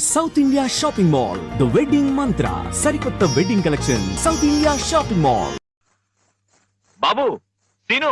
South India shopping mall the wedding Mantra సరికొత్త wedding collection South India shopping mall. బాబు సీను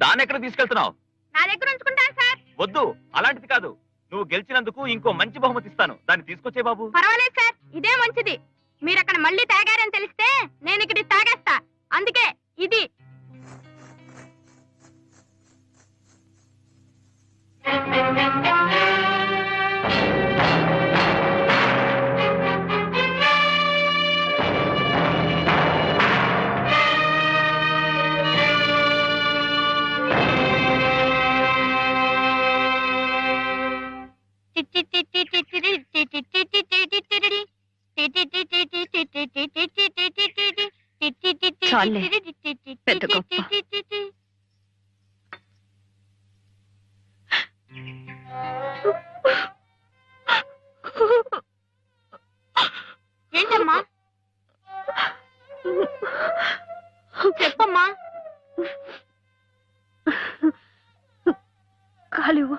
దాన్ని ఎక్కడ తీసుకెళ్తున్నావు? నా దగ్గర ఉంచుకుంటాను సార్. వద్దు, అలాంటిది కాదు. నువ్వు గెలిచినందుకు ఇంకో మంచి బహుమతి ఇస్తాను, దాన్ని తీసుకొచ్చే బాబు. పర్వాలేదు సార్, ఇదే మంచిది. మీరు అక్కడ మళ్ళీ తాగారని తెలిస్తే నేను ఇక్కడ తాగేస్తా. అందుకే ఇది. చాలే, పెద్ద గొప్ప. ఏంటమ్మా? చెప్పమ్మా. కాలువ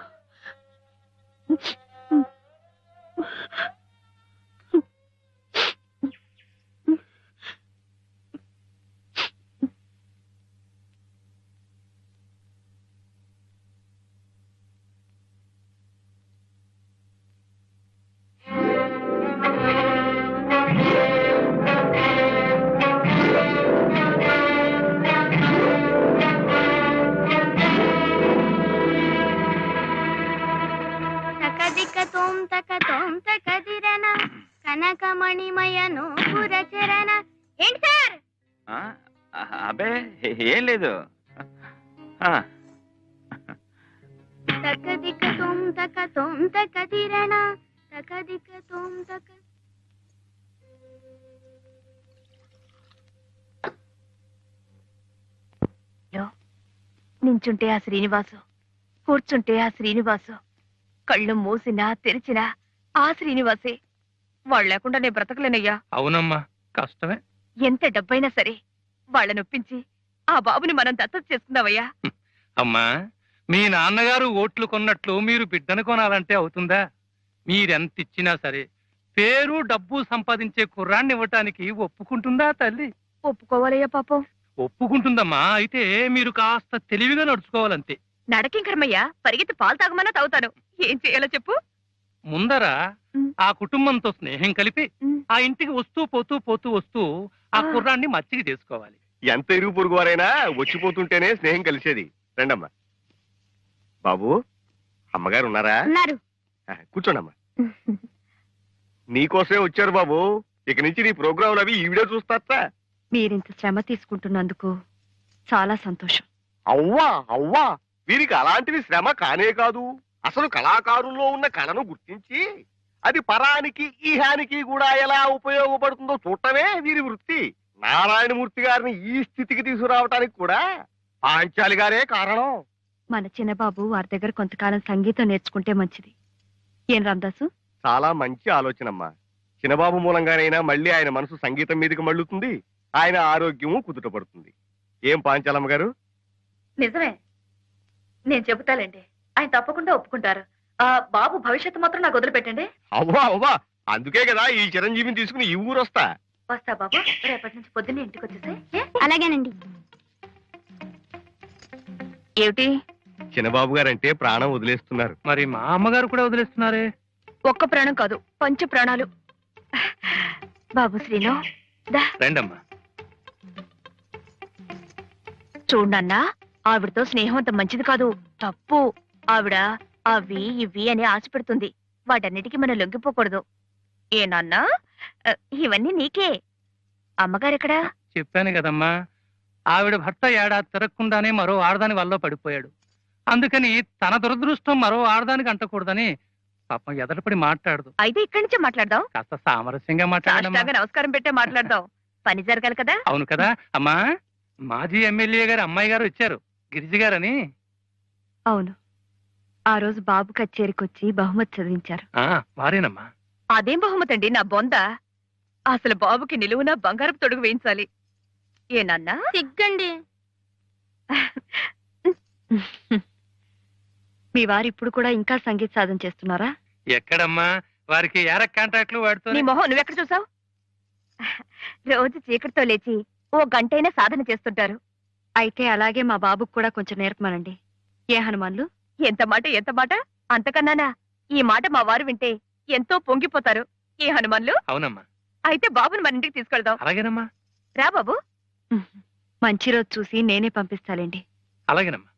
కనకమణిమయను పురచరణ. ఏంటి సార్? అబే ఏం లేదు. తకదిక తోం తక తోం తకదిరణ తకదిక తోం తక. నించుంటే ఆ శ్రీనివాసు, కూర్చుంటే ఆ శ్రీనివాసు, కళ్ళు మూసినా తెరిచినా ఆ శ్రీనివాసే. వాళ్ళు లేకుండా నేను బ్రతకలేనయ్యా. అవునమ్మా, కష్టమే. ఎంత డబ్బైనా సరే వాళ్ళని ఒప్పించి ఆ బాబుని మనం దత్తత చేసుకుందామయ్యా. అమ్మా, మీ నాన్నగారు ఓట్లు కొన్నట్లు మీరు బిడ్డను కొనాలంటే అవుతుందా? మీరెంత ఇచ్చినా సరే పేరు డబ్బు సంపాదించే కుర్రాన్ని ఇవ్వటానికి ఒప్పుకుంటుందా తల్లి? ఒప్పుకోవాలయ్యా పాపం. ఒప్పుకుంటుందమ్మా. అయితే మీరు కాస్త తెలివిగా నడుచుకోవాలంతే. నడకింకరమయ్యా, పరిగెత్తి పాలు తాగమన్నా తాగుతాను. ఏం చేయాలో చెప్పు. ముందర ఆ కుటుంబంతో స్నేహం కలిపి ఆ ఇంటికి వస్తూ పోతూ ఆ కుర్రాన్ని మచ్చికి చేసుకోవాలి. ఎంత ఇరుగు పొరుగు వారైనా వచ్చిపోతుంటేనే స్నేహం కలిసేది. రండమ్మా. బాబు, అమ్మగారు ఉన్నారా? ఉన్నారు. కూర్చోండమ్మా. నీకోసమే వచ్చారు బాబు. ఇక నుంచి నీ ప్రోగ్రాంలు అవి ఈవిడే చూస్తారా? మీరింత శ్రమ తీసుకుంటున్నందుకు చాలా సంతోషం. అవ్వా వీరికి అలాంటివి శ్రమ కానే కాదు. అసలు కళాకారుల్లో ఉన్న కళను గుర్తించి అది పరానికి ఈహానికి కూడా ఎలా ఉపయోగపడుతుందో చూడటమే వీరి వృత్తి. నారాయణమూర్తి గారిని ఈ స్థితికి తీసుకురావటానికి కూడా పాంచాలి గారే కారణం. మన చిన్నబాబు వారి దగ్గర కొంతకాలం సంగీతం నేర్చుకుంటే మంచిది. ఏం రామదాసు? చాలా మంచి ఆలోచనమ్మా. చిన్నబాబు మూలంగానైనా మళ్ళీ ఆయన మనసు సంగీతం మీదకి మళ్ళుతుంది, ఆయన ఆరోగ్యము కుదుట పడుతుంది. ఏం పాంచాలమ్మ గారు? నిజమే, నేను చెబుతాలేండి. ఆయన తప్పకుండా ఒప్పుకుంటారు. ఆ బాబు భవిష్యత్తు మాత్రం నాకు వదిలిపెట్టండి. అవ్వా అందుకే కదా ఈ చిరంజీవిని తీసుకుని ఈ ఊరు వస్తా. వస్తా బాబు, రేపటి నుంచి పొద్దున్నే ఇంటికి వచ్చేసాయి. అలాగేనండి. ఏమిటి? చిన్నబాబు గారంటే ప్రాణం వదిలేస్తున్నారు. మరి మా అమ్మగారు కూడా వదిలేస్తున్నారే? ఒక్క ప్రాణం కాదు, పంచ ప్రాణాలు. బాబు శ్రీను, దా రండమ్మా. చూడన్నా, ఆవిడతో స్నేహం అంత మంచిది కాదు, తప్పు. ఆవిడ అవి ఇవి అని ఆశ పెడుతుంది. వాటన్నిటికీ మనం లొంగిపోకూడదు. ఏనన్నా, ఇవన్నీ నీకే. అమ్మగారెక్కడా? చెప్పాను కదమ్మా, ఆవిడ భర్త ఏడాది తిరగకుండానే మరో ఆడదాని వల్ల పడిపోయాడు. అందుకని తన దురదృష్టం మరో ఆడదానికి అంటకూడదని పాపం ఎదటపడి మాట్లాడదు. అయితే ఇక్కడి నుంచే మాట్లాడదాం. కాస్త సామరస్యంగా మాట్లాడమ్మా. సాష్టాంగ నమస్కారం పెట్టే మాట్లాడదాం. పని జరగాలి కదా. అవును కదా అమ్మా. మాజీ ఎమ్మెల్యే గారు అమ్మాయి గారు వచ్చారు, గిరిజి గారని. అవును, ఆ రోజు బాబు కచేరీకొచ్చి బహుమతి చదివించారు. వారేనమ్మా. అదేం బహుమతి అండి, నా బొంద. అసలు బాబుకి నిలువున బంగారపు తొడుగు వేయించాలి. ఏనన్నా? సిగ్గండి. మీ వారు ఇప్పుడు కూడా ఇంకా సంగీత సాధన చేస్తున్నారా? ఎక్కడమ్మా, వారికి ఏరక్ కాంట్రాక్ట్లు వాడుతూ నీ మొహం నువ్వెక్కడ చూసావు? రోజు చీకటితో లేచి ఓ గంటైనా సాధన చేస్తుంటారు. అయితే అలాగే మా బాబుకు కూడా కొంచెం నేర్పమనండి. ఏ హనుమాన్లు? ఎంత మాట అంతకన్నానా? ఈ మాట మా వారు వింటే ఎంతో పొంగిపోతారు. ఏ హనుమాన్లు? అవునమ్మా. అయితే బాబుని మన ఇంటికి తీసుకెళ్దాం. అలాగేనమ్మా. రా బాబు. మంచి రోజు చూసి నేనే పంపిస్తాలేండి. అలాగేనమ్మా.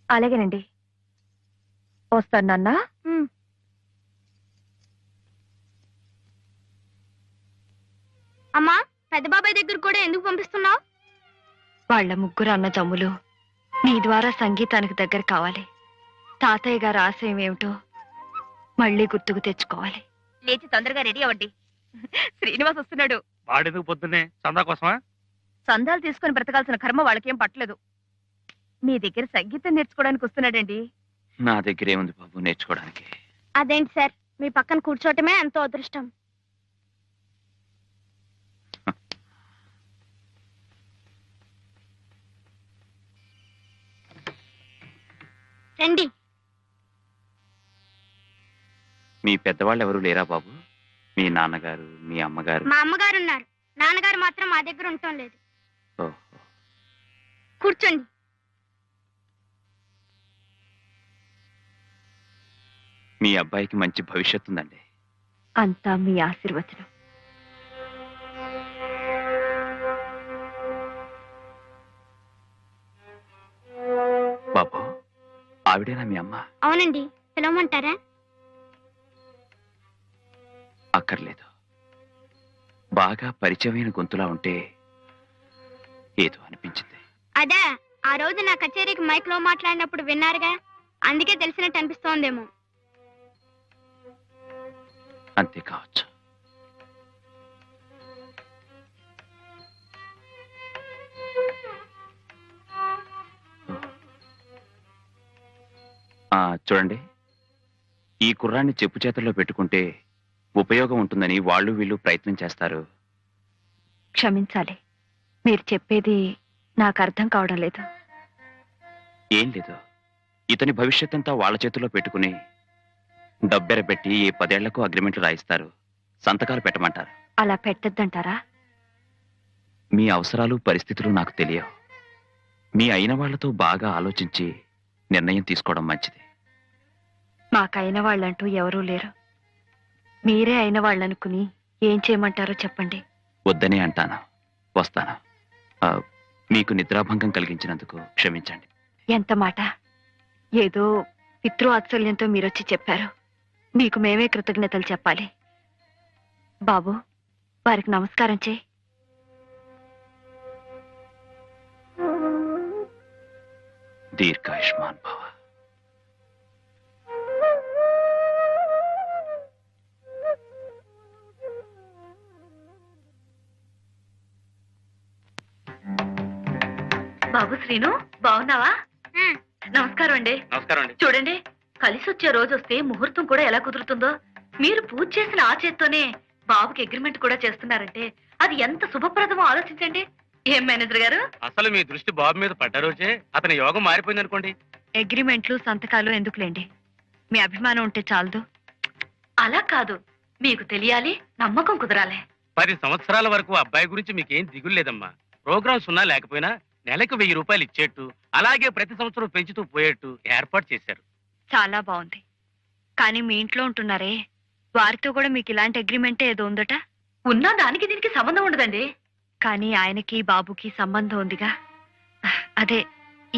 అలాగేనండి. వస్తాను నాన్న. అమ్మా, పెద్ద బాబాయ్ దగ్గర కూడా ఎందుకు పంపిస్తున్నావు? వాళ్ళ ముగ్గురు అన్నదమ్ములు నీ ద్వారా సంగీతానికి దగ్గర కావాలి. తాతయ్య గారి ఆశయం ఏమిటో మళ్ళీ గుర్తుకు తెచ్చుకోవాలి. లేచి తొందరగా రెడీ అవ్వండి. శ్రీనివాస్ వస్తున్నాడు. వాడెందుకు పొద్దున్నే చందా కోసమా? సందాలు తీసుకుని బ్రతకాల్సిన కర్మ వాళ్ళకేం పట్టలేదు. మీ దగ్గర సంగీతం నేర్చుకోవడానికి వస్తున్నాడండి. నా దగ్గర ఏముంది బాబు నేర్చుకోవడానికి? అదేంటి సార్, మీ పక్కన కూర్చోవటమే ఎంతో అదృష్టం. రండి. మీ పెద్దవాళ్ళు ఎవరు లేరా బాబు? మీ నాన్నగారు, మీ అమ్మగారు? మా అమ్మగారు ఉన్నారు, నాన్నగారు మాత్రం మా దగ్గర ఉండటం లేదు. ఓహో. కూర్చోండి. మీ అబ్బాయికి మంచి భవిష్యత్తు ఉందండి. అంతా మీ ఆశీర్వచనం. బాబు, ఆవిడేనా మీ అమ్మ? అవునండి, పిలవమంటారా? అక్కర్లేదు. బాగా పరిచయమైన గొంతులా ఉంటే ఏదో అనిపించింది. అదే, ఆ రోజు నా కచేరీకి మైక్ లో మాట్లాడినప్పుడు విన్నారుగా, అందుకే తెలిసినట్టు అనిపిస్తోందేమో. అంతే కావచ్చు. చూడండి, ఈ కుర్రాన్ని చెప్పు చేతుల్లో పెట్టుకుంటే ఉపయోగం ఉంటుందని వాళ్ళు వీళ్ళు ప్రయత్నం చేస్తారు. క్షమించాలి, మీరు చెప్పేది నాకు అర్థం కావడం లేదు. ఏం లేదు, ఇతని భవిష్యత్ అంతా వాళ్ళ చేతుల్లో పెట్టుకుని డబ్బెరబెట్టి ఈ 10 ఏళ్లకు అగ్రిమెంట్లు రాయిస్తారు, సంతకాలు పెట్టమంటారు. అలా పెట్టద్దంటారా? మీ అవసరాలు పరిస్థితులు నాకు తెలియవు. మీ అయిన వాళ్లతో బాగా ఆలోచించి నిర్ణయం తీసుకోవడం మంచిది. మాకైన వాళ్ళంటూ ఎవరూ లేరు. మీరే అయిన వాళ్ళనుకుని ఏం చేయమంటారో చెప్పండి. వద్దనే అంటాను, వస్తాను. మీకు నిద్రాభంగం కలిగించినందుకు క్షమించండి. ఎంత మాట! ఏదో పితృవాత్సల్యంతో మీరొచ్చి చెప్పారు. మీకు మేమే కృతజ్ఞతలు చెప్పాలి. బాబు, వారికి నమస్కారం చేయి. దీర్ఘాయుష్మాన్ భవ. బాబు శ్రీను, బాగున్నావా? నమస్కారం అండి. నమస్కారం అండి. చూడండి, కలిసి వచ్చే రోజు వస్తే ముహూర్తం కూడా ఎలా కుదురుతుందో. మీరు పూజ చేసిన ఆ చేత్తోనే బాబుకి అగ్రిమెంట్ కూడా చేస్తున్నారంటే అది ఎంత శుభప్రదమో ఆలోచించండి. ఏం మేనేజర్ గారు? అసలు మీ దృష్టి బాబు మీద పడ్డ రోజే అతని యోగం మారిపోయింది అనుకోండి. అగ్రిమెంట్లు సంతకాలు ఎందుకులేండి, మీ అభిమానం ఉంటే చాలదు. అలా కాదు, మీకు తెలియాలి, నమ్మకం కుదరాలి. 10 సంవత్సరాల వరకు అబ్బాయి గురించి మీకేం దిగులు లేదమ్మా. ప్రోగ్రామ్స్ ఉన్నా లేకపోయినా నెలకు 1000 రూపాయలు ఇచ్చేట్టు, అలాగే ప్రతి సంవత్సరం పెంచుతూ పోయేట్టు ఏర్పాటు చేశారు. చాలా బాగుంది. కానీ మీ ఇంట్లో ఉంటున్నారే, వారితో కూడా మీకు ఇలాంటి అగ్రిమెంటే ఏదో ఉందట. ఉన్నా దానికి దీనికి సంబంధం ఉండదండి. కానీ ఆయనకి బాబుకి సంబంధం ఉందిగా, అదే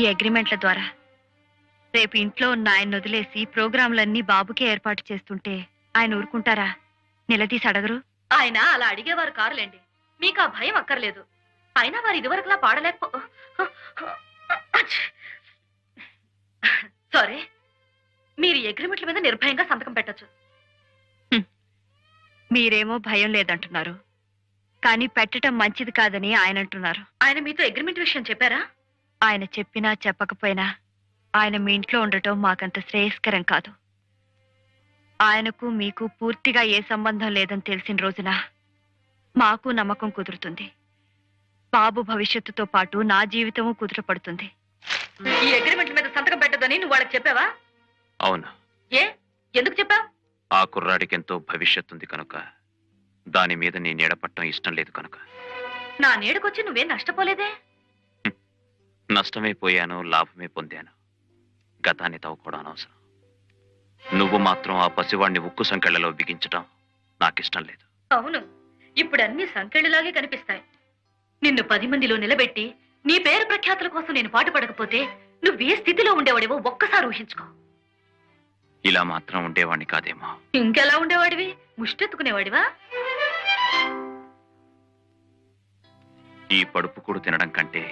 ఈ అగ్రిమెంట్ల ద్వారా. రేపు ఇంట్లో ఉన్న ఆయన వదిలేసి ప్రోగ్రాంలన్నీ బాబుకే ఏర్పాటు చేస్తుంటే ఆయన ఊరుకుంటారా? నిలదీసి అడగరు. ఆయన అలా అడిగేవారు కారులేండి, మీకు ఆ భయం అక్కర్లేదు. అయినా వారు ఇదివరకులా పాడలేకపో సారీ, మీరు అగ్రిమెంట్ల మీద నిర్భయంగా సంతకం పెట్టచ్చు. మీరేమో భయం లేదంటున్నారు, కానీ పెట్టడం మంచిది కాదని ఆయన అంటున్నారు. ఆయన మీతో అగ్రిమెంట్ విషయం చెప్పారా? ఆయన చెప్పినా చెప్పకపోయినా ఆయన మీ ఇంట్లో ఉండటం మాకంత శ్రేయస్కరం కాదు. ఆయనకు మీకు పూర్తిగా ఏ సంబంధం లేదని తెలిసిన రోజున మాకు నమ్మకం కుదురుతుంది. బాబు భవిష్యత్తుతో పాటు నా జీవితము కుదురపడుతుంది. ఈ అగ్రిమెంట్ మీద సంతకం పెట్టదని నువ్వు వాళ్ళకి చెప్పావా? అవును. ఏ ఎందుకు చెప్పావు? ఆ కుర్రాడికి ఎంతో భవిష్యత్తు ఉంది కనుక, దాని మీద నీ నీడపట్టం ఇష్టం లేదు కనుక. నా నీడకొచ్చి నువ్వేం నష్టపోలేదే. నష్టమే పోయాను, లాభమే పొందాను. గతాన్ని తవ్వుకోవడం అనవసరం. నువ్వు మాత్రం ఆ పసివాణ్ణి ఉక్కు సంకెళ్లలో బిగించటం నాకిష్టం లేదు. అవును, ఇప్పుడు అన్ని సంకెళ్ళలాగే కనిపిస్తాయి. నిన్ను 10 మందిలో నిలబెట్టి నీ పేరు ప్రఖ్యాతుల కోసం నేను పాటుపడకపోతే నువ్వే స్థితిలో ఉండేవాడివో ఒక్కసారి ఊహించుకో. ఇలా మాత్రం ఉండేవాణ్ణి కాదేమో. ఇంకెలా ఉండేవాడివి? ముష్టెత్తుకునేవాడివా? ఈ పడుపు కూడు తినడం కంటే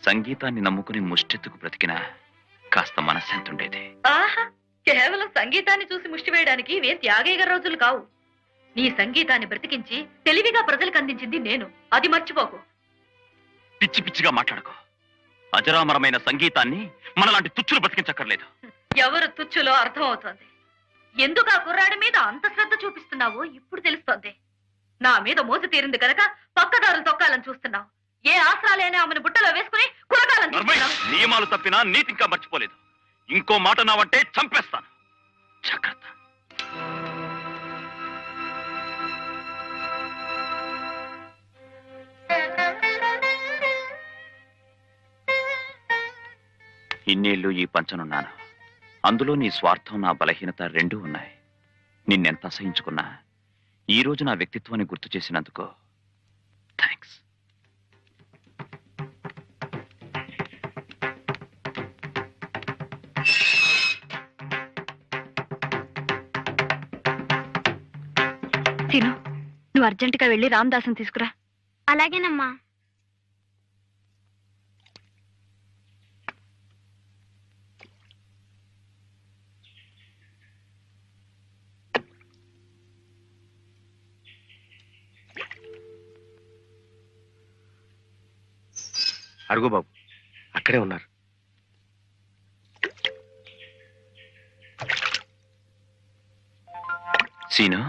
సంగీతాన్ని నమ్ముకుని ముష్టెత్తుకు బ్రతికిన కాస్త మనశ్శాంతి ఉండేది. ఆహా, కేవలం సంగీతాన్ని చూసి ముష్టి వేయడానికి ఇవే త్యాగయ్య రోజులు కావు. నీ సంగీతాన్ని బ్రతికించి తెలివిగా ప్రజలకు అందించింది నేను, అది మర్చిపోకు. పిచ్చి పిచ్చిగా మాట్లాడుకో. అజరామరమైన సంగీతాన్ని మనలాంటి తుచ్చులు బ్రతికించక్కర్లేదు. ఎవరు తుచ్చులో అర్థం అవుతోంది. ఎందుకు ఆ కుర్రాడి మీద అంత శ్రద్ధ చూపిస్తున్నావో ఇప్పుడు తెలుస్తోంది. నా మీద మోసు తీరింది కనుక పక్కదారులు తొక్కాలని చూస్తున్నావు. ఏ ఆసరాలైనా ఆమెను బుట్టలో వేసుకుని కురకాలని చూస్తున్నావు. నియమాలు తప్పినా నీతి ఇంకా మర్చిపోలేదు. ఇంకో మాట నావంటే చంపేస్తాను. జాగ్రత్త. ఇన్నేళ్లు ఈ పంచనున్నాను. అందులో నీ స్వార్థం, నా బలహీనత రెండూ ఉన్నాయి. నిన్నెంత అసహించుకున్నా ఈ రోజు నా వ్యక్తిత్వాన్ని గుర్తు చేసినందుకు థ్యాంక్స్. తిను, నువ్వు అర్జెంటుగా వెళ్ళి రామదాసుని తీసుకురా. అలాగేనమ్మా. అరుగు బాబు, అక్కడే ఉన్నారు. సీను,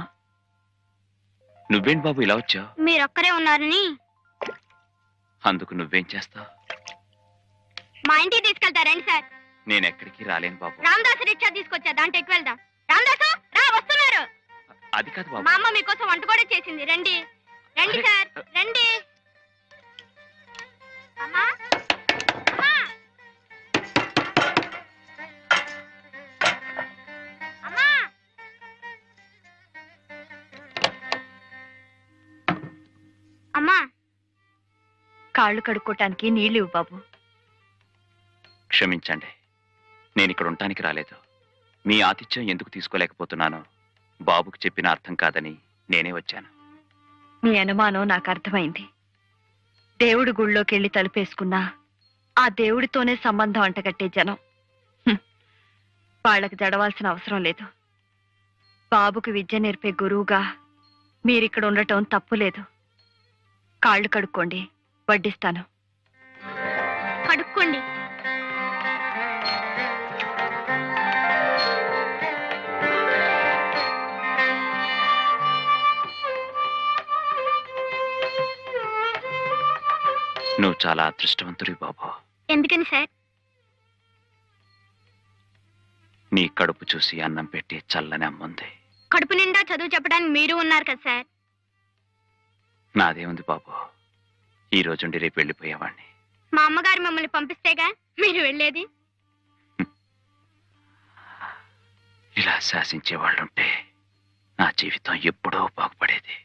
నువ్వేంటి బాబు ఇలా వచ్చావు? మీరొక్కరే ఉన్నారని. అందుకు నువ్వేం చేస్తావు? మా ఇంటికి తీసుకెళ్తారండి సార్. నేను ఎక్కడికి రాలేను బాబు. రామదాసు రిక్షా తీసుకొచ్చా, దాంట్లో ఎక్కువ వెళ్దాం. రామదాసు రా, వస్తున్నారు. అది కాదు బాబు. మా అమ్మ మీకోసం వంట కూడా చేసింది. రండి రండి సార్, రండి. అమ్మా, అమ్మా. అమ్మా. అమ్మా. కాళ్ళు కడుక్కోటానికి నీళ్లు ఇవ్వు బాబు. క్షమించండి, నేను ఇక్కడ ఉండటానికి రాలేదు. మీ ఆతిథ్యం ఎందుకు తీసుకోలేకపోతున్నానో బాబుకు చెప్పిన అర్థం కాదని నేనే వచ్చాను. మీ అనుమానం నాకు అర్థమైంది. దేవుడి గుళ్ళోకి వెళ్ళి తలుపేసుకున్నా ఆ దేవుడితోనే సంబంధం అంటగట్టే జనం. వాళ్ళకి జడవాల్సిన అవసరం లేదు. బాబుకు విద్య నేర్పే గురువుగా మీరిక్కడ ఉండటం తప్పులేదు. కాళ్ళు కడుక్కోండి, వడ్డిస్తాను. కడుక్కోండి. నువ్వు చాలా అదృష్టవంతుడివి బాబు. ఎందుకని సార్? నీ కడుపు చూసి అన్నం పెట్టి చల్లని అమ్ముంది. కడుపు నిండా చదువు చెప్పడానికి మీరు ఉన్నారు కదా సార్. నాదేముంది బాబు, ఈ రోజుండి రేపు వెళ్ళిపోయేవాణ్ణి. మా అమ్మగారు మమ్మల్ని పంపిస్తేగా మీరు వెళ్ళేది. ఇలా శాసించే వాళ్ళుంటే నా జీవితం ఎప్పుడో బాగుపడేది.